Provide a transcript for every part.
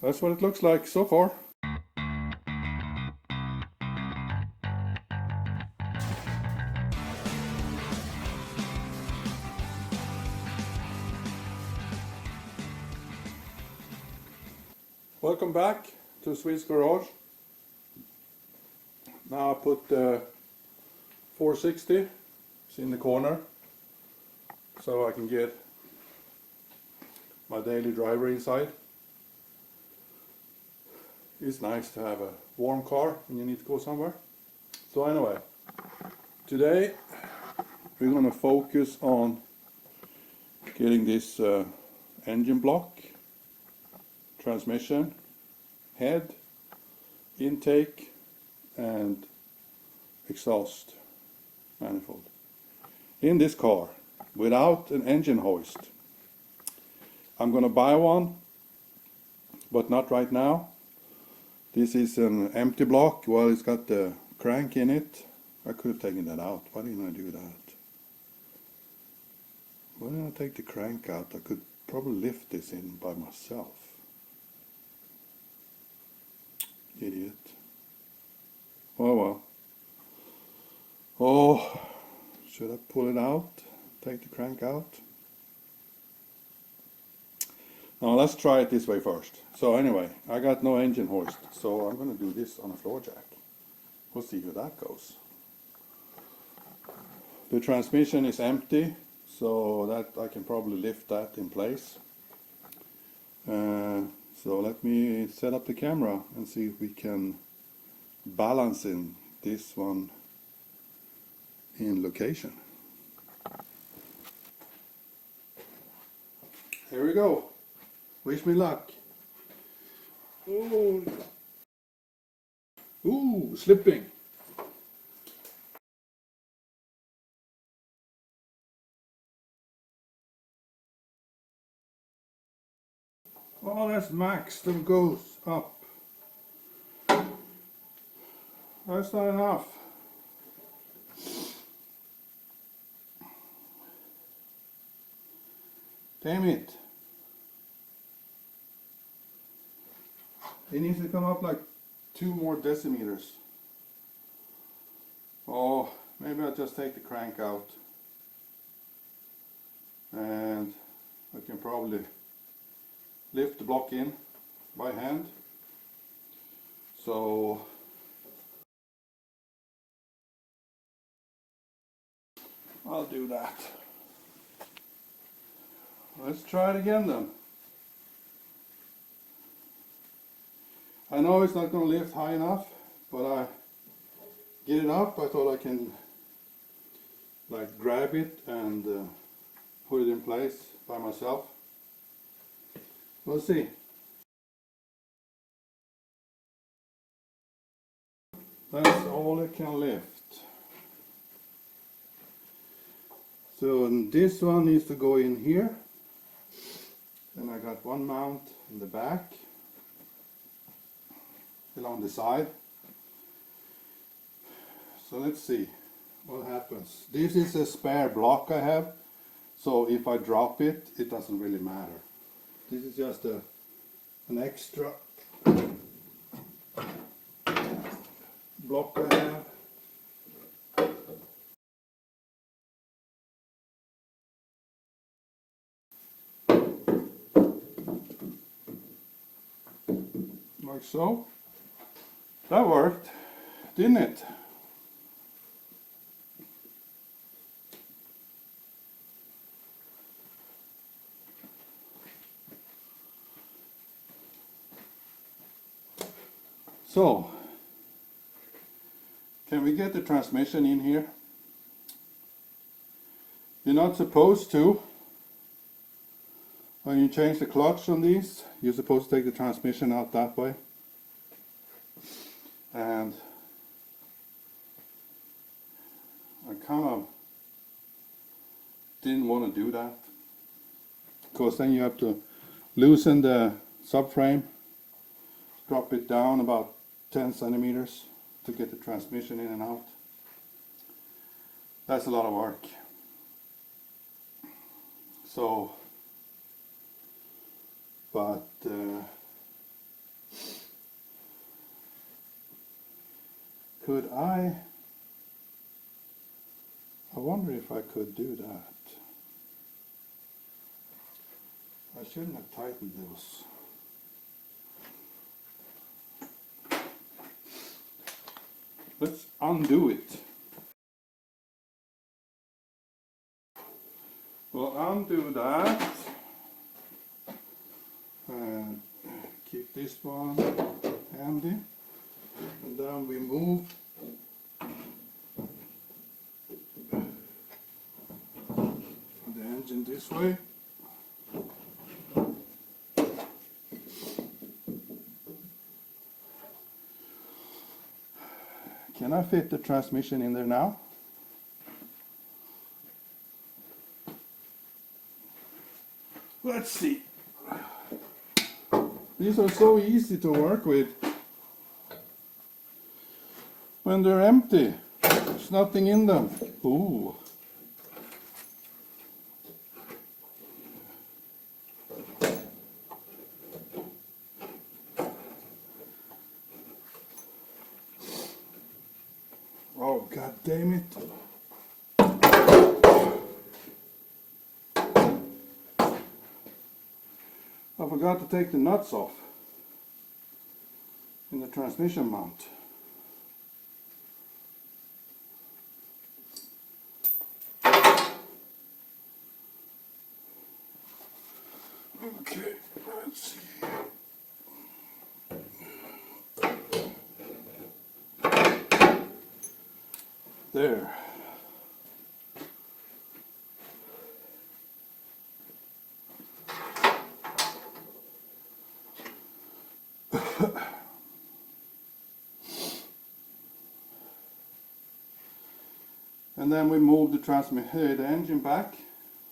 that's what it looks like so far. Welcome back to Swedes Garage. Now I put 460 in the corner so I can get my daily driver inside. It's nice to have a warm car when you need to go somewhere. So anyway, today we're going to focus on getting this engine block, transmission, head, intake and exhaust manifold in this car without an engine hoist. I'm going to buy one, but not right now. This is an empty block. Well, it's got the crank in it. I could have taken that out. Why didn't I do that? Why didn't I take the crank out? I could probably lift this in by myself. Idiot. Oh well. Oh, should I pull it out? Take the crank out? Now let's try it this way first. So anyway, I got no engine hoist, so I'm going to do this on a floor jack. We'll see how that goes. The transmission is empty, so that I can probably lift that in place. So let me set up the camera and see if we can balance in this one in location. Here we go. Wish me luck. Oh. Ooh, slipping. Oh, that's max that goes up. That's not enough. Damn it. It needs to come up like 2 more decimeters. Oh, maybe I'll just take the crank out. And I can probably lift the block in by hand. So I'll do that. Let's try it again then. I know it's not going to lift high enough, but I get it up. I thought I can like grab it and put it in place by myself. We'll see. That's all it can lift. So this one needs to go in here. Then I got one mount in the back, along the side. So let's see what happens. This is a spare block I have, so if I drop it, it doesn't really matter. This is just an extra block I have. Like so. That worked, didn't it? So, can we get the transmission in here? You're not supposed to. When you change the clutch on these, you're supposed to take the transmission out that way. And I kind of didn't want to do that, because then you have to loosen the subframe, drop it down about 10 centimeters to get the transmission in and out. That's a lot of work. So, but Could I wonder if I could do that. I shouldn't have tightened those. Let's undo it. We'll undo that and keep this one handy, and then we move the engine this way. Can I fit the transmission in there now? Let's see. These are so easy to work with when they're empty. There's nothing in them. Ooh. Oh, god damn it. I forgot to take the nuts off in the transmission mount. Okay, let's see. There. And then we move the engine back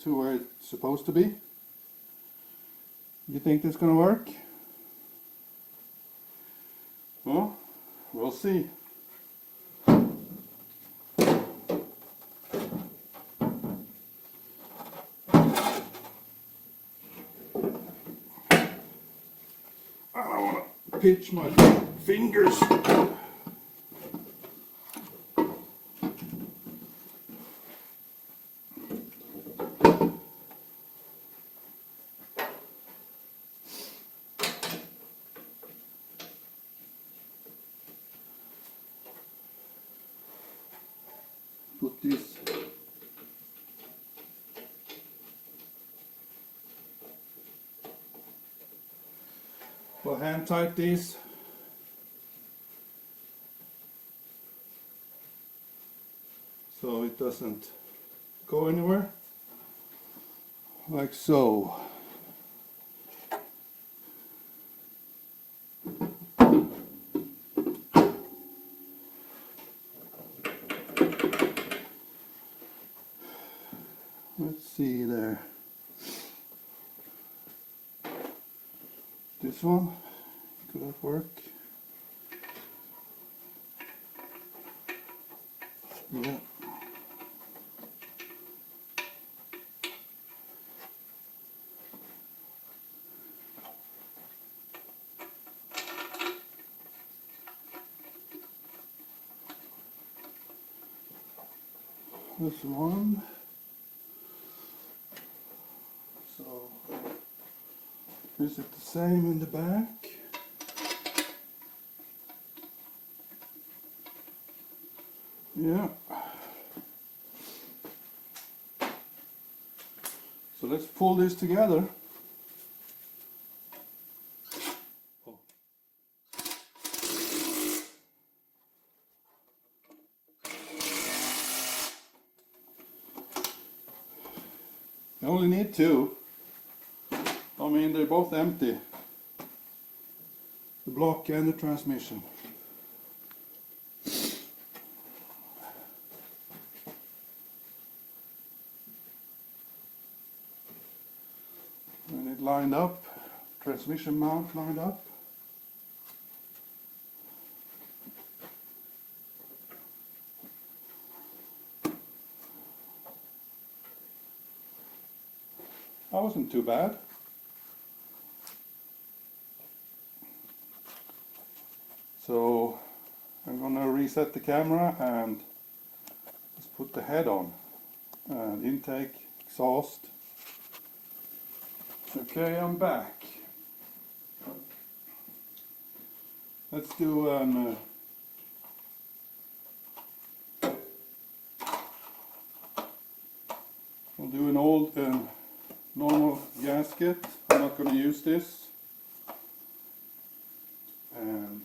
to where it's supposed to be. You think this is going to work? Well, we'll see. I don't want to pinch my fingers. Put this we'll hand tight these so it doesn't go anywhere, like so. Let's see there. This one, could that work? Yeah. This one. So, is it the same in the back? Yeah. So let's pull this together. Oh. I only need two. I mean, they're both empty. The block and the transmission. And it lined up, transmission mount lined up. That wasn't too bad. So I'm I'm gonna reset the camera and let's put the head on. And intake, exhaust. Okay, I'm back. Let's do an we'll do an old normal gasket. I'm not going to use this. And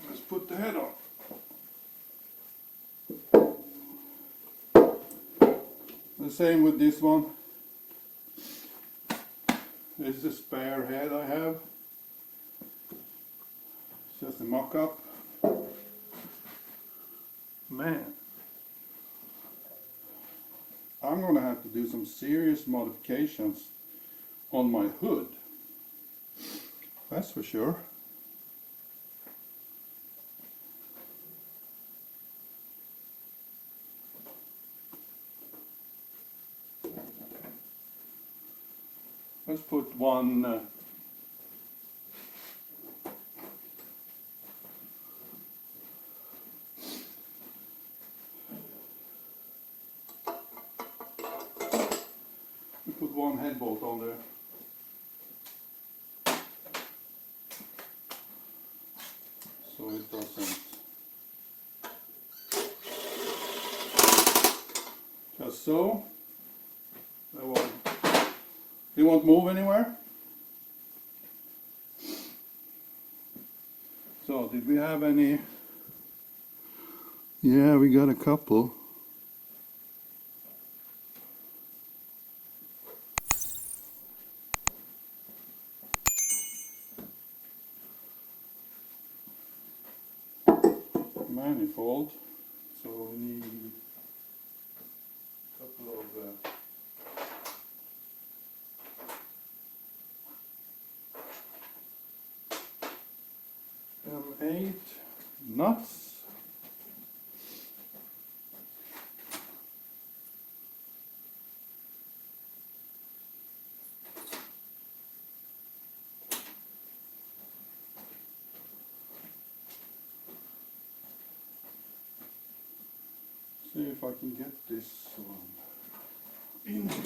let's put the head on. The same with this one. This is a spare head I have. It's just a mock-up. Man, I'm gonna have to do some serious modifications on my hood. That's for sure. Let's put one we put one head bolt on there. So it doesn't just so. It won't move anywhere. So did we have any? Yeah, we got a couple. Manifold. So we need a couple of M8 nuts. See if I can get this one in here.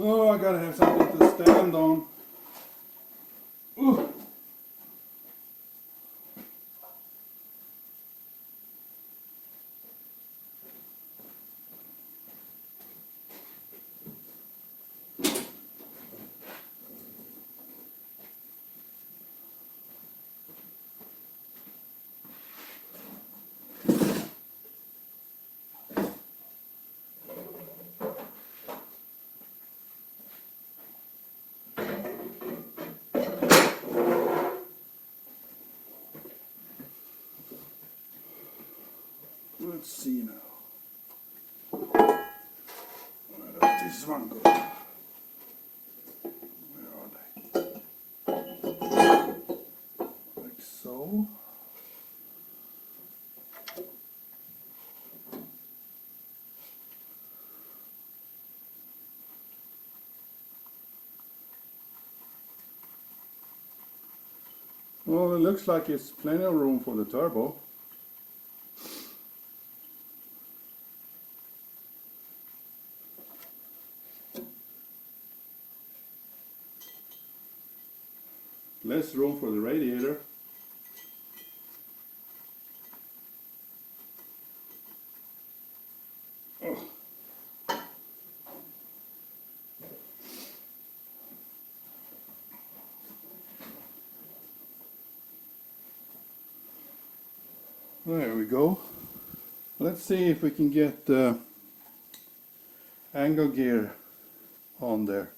Oh, I gotta have something to stand on. Ooh. Let's see now. Where does this one go? Where are they? Like so. Well, it looks like it's plenty of room for the turbo. Less room for the radiator. Oh. There we go. Let's see if we can get the angle gear on there.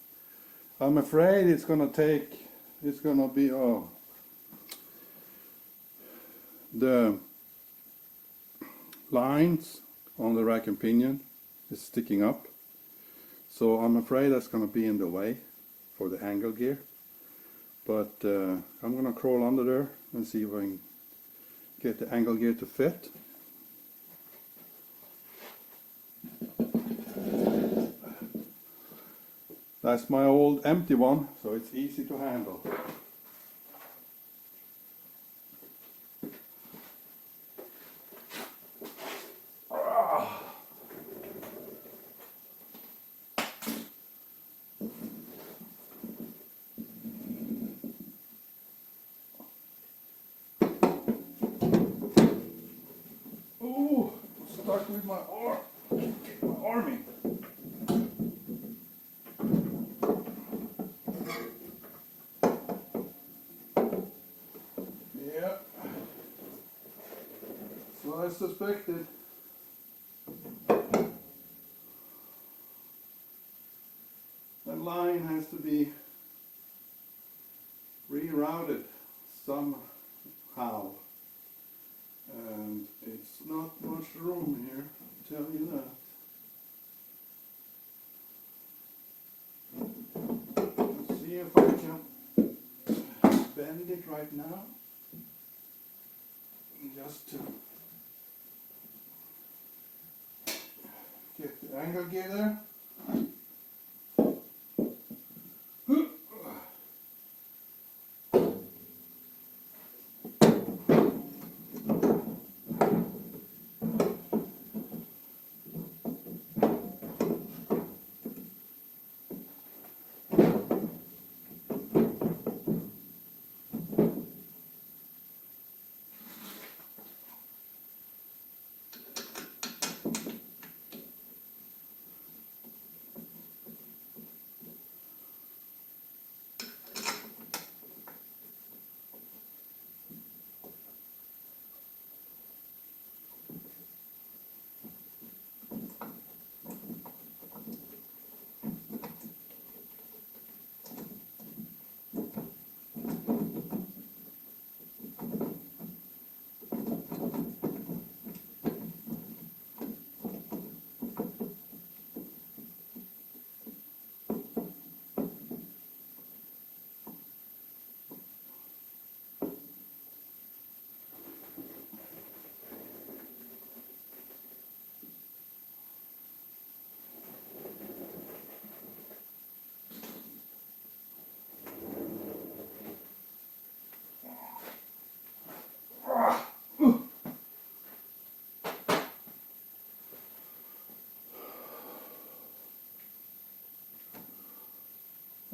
I'm afraid it's gonna be the lines on the rack and pinion is sticking up, so I'm afraid that's gonna be in the way for the angle gear. But I'm gonna crawl under there and see if I can get the angle gear to fit. That's my old empty one, so it's easy to handle. Oh, stuck with my arm. Get my arm in. Yeah. So I suspected. That line has to be rerouted somehow. And it's not much room here, I'll tell you that. Let's see if I can bend it right now. Just to get the angle gear there.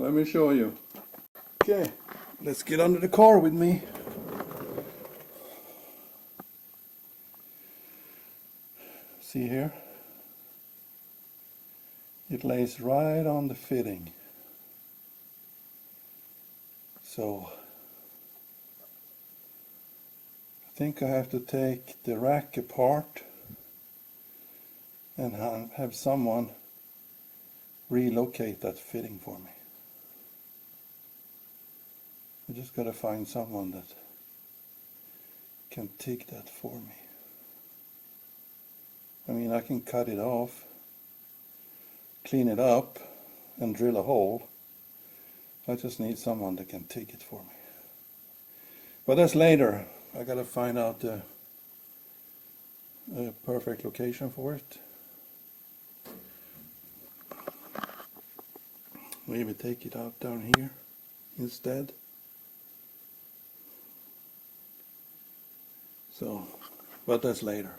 Let me show you. Okay, let's get under the car with me. See here? It lays right on the fitting. So I think I have to take the rack apart and have someone relocate that fitting for me. I just gotta find someone that can take that for me. I mean, I can cut it off, clean it up, and drill a hole. I just need someone that can take it for me. But that's later. I gotta find out a perfect location for it. Maybe take it out down here instead. So, but that's later.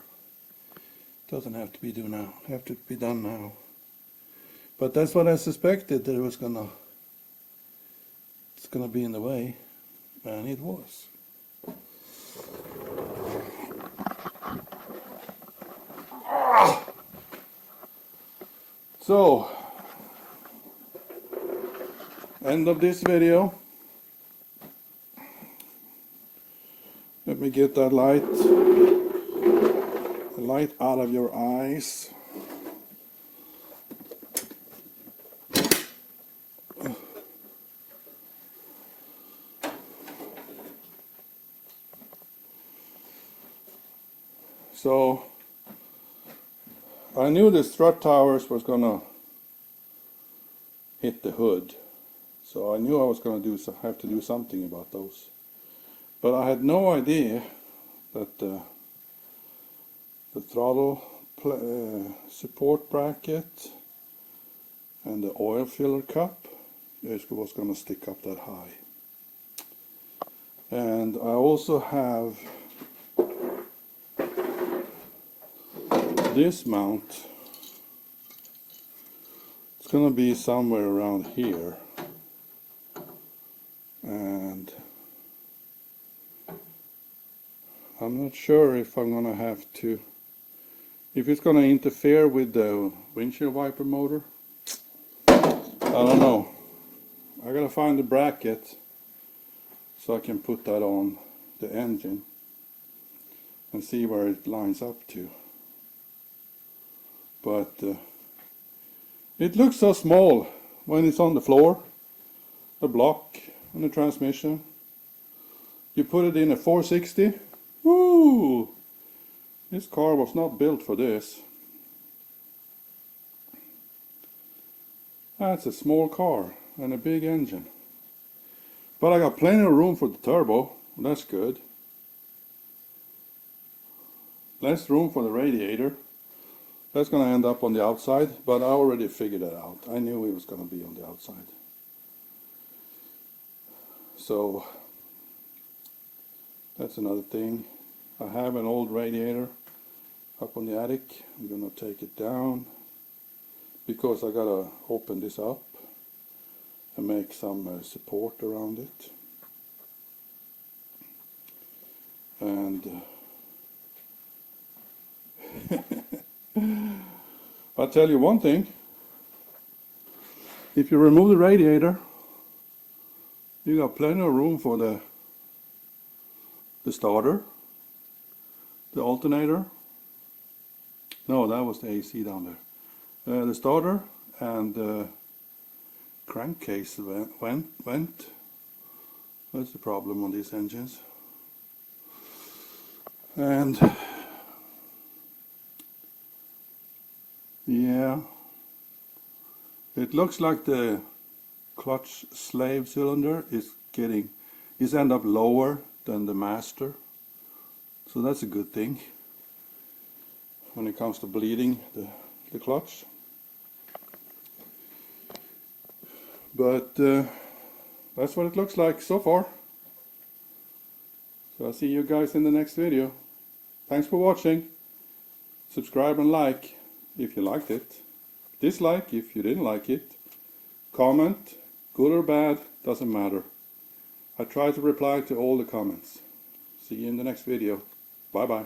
Doesn't have to be done now. Have to be done now. But that's what I suspected, that it's gonna be in the way, and it was. So, end of this video. Let me get that light out of your eyes. So I knew the strut towers was gonna hit the hood, So I knew I was going to have to do something about those. But I had no idea that the throttle support bracket and the oil filler cup was going to stick up that high. And I also have this mount. It's going to be somewhere around here. And I'm not sure if I'm going to have to, if it's going to interfere with the windshield wiper motor. I don't know. I gotta find the bracket so I can put that on the engine and see where it lines up to. But it looks so small when it's on the floor, the block and the transmission. You put it in a 460. Woo! This car was not built for this. That's a small car and a big engine. But I got plenty of room for the turbo. That's good. Less room for the radiator. That's going to end up on the outside, but I already figured that out. I knew it was going to be on the outside. So that's another thing. I have an old radiator up on the attic. I'm going to take it down because I got to open this up and make some support around it. And I'll tell you one thing. If you remove the radiator, you got plenty of room for the starter, the alternator. No, that was the AC down there. The starter and the crankcase went. That's the problem on these engines. And yeah, it looks like the clutch slave cylinder is end up lower than the master. So that's a good thing when it comes to bleeding the clutch. But that's what it looks like so far. So I'll see you guys in the next video. Thanks for watching. Subscribe and like if you liked it. Dislike if you didn't like it. Comment, good or bad, doesn't matter. I try to reply to all the comments. See you in the next video. Bye bye.